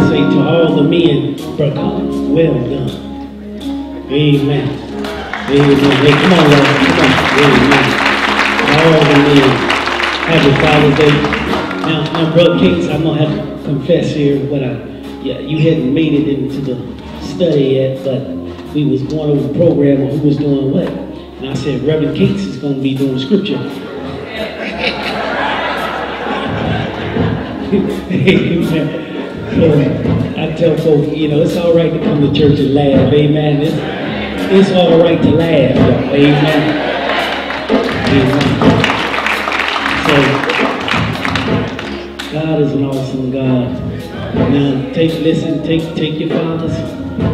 say to all the men, brother, well done. Amen. Amen. Hey, come on, Lord. Come on. Amen. All the men. Happy Father's Day. Now, Brother Kings, I'm going to have to confess here what you hadn't made it into the study yet, but we was going over the program on who was doing what. And I said, Reverend Cates is going to be doing scripture. Amen. So I tell folks, it's all right to come to church and laugh. Amen. It's all right to laugh, y'all. Amen. Amen. So, God is an awesome God. Now, take your fathers,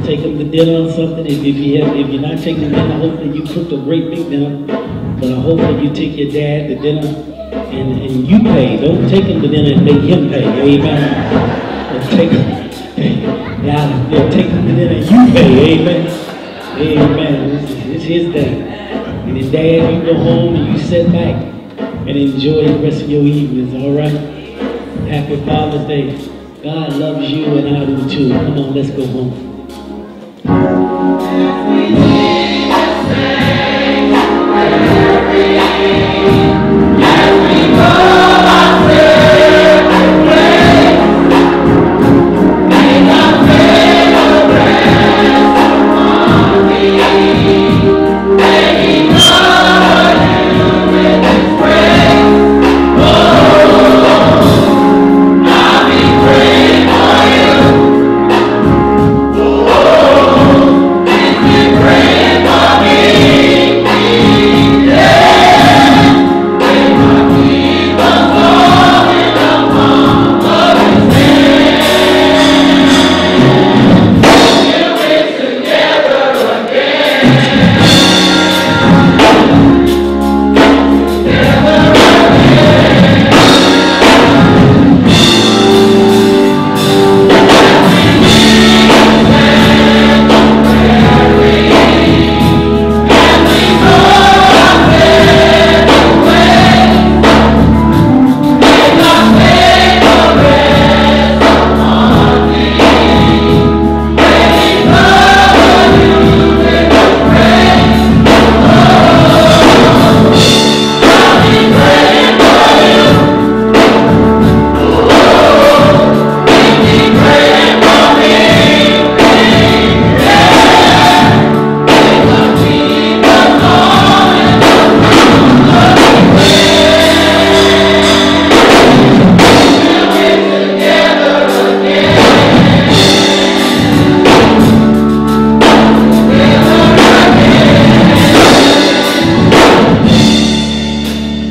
take them to dinner or something. If you're not taking them to dinner, hopefully you cooked a great big dinner. But I hope that you take your dad to dinner and you pay. Don't take him to dinner and make him pay. Amen. Take him to dinner and you pay. Amen. Amen. It's his day. And then Dad, you go home and you sit back and enjoy the rest of your evenings. All right. Happy Father's Day. God loves you and I do too. Come on, let's go home.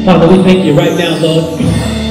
Father, we thank you right now, Lord.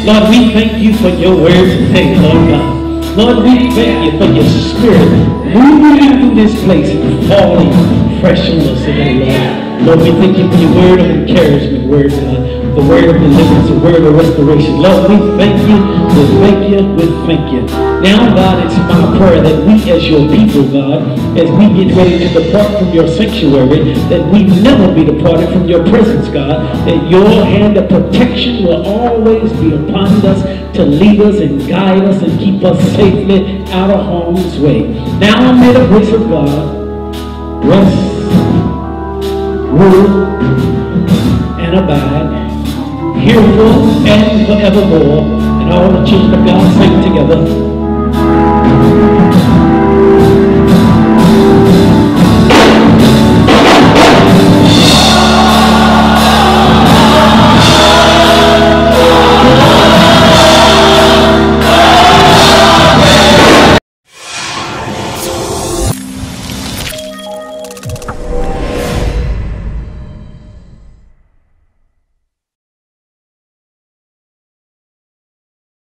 Lord, we thank you for your word today, Lord God. Lord, we thank you for your spirit moving into this place and falling fresh on us today, Lord. Lord, we thank you for your word of encouragement, word, the word of deliverance, the word of restoration. Lord, we thank you, we thank you, we thank you. Now, God, it's my prayer that we as your people, God, as we get ready to depart from your sanctuary, that we never be departed from your presence, God, that your hand of protection will always be upon us to lead us and guide us and keep us safely out of harm's way. Now, may the grace of God rest, rule, and abide, here and forevermore, and all the children of God sing together.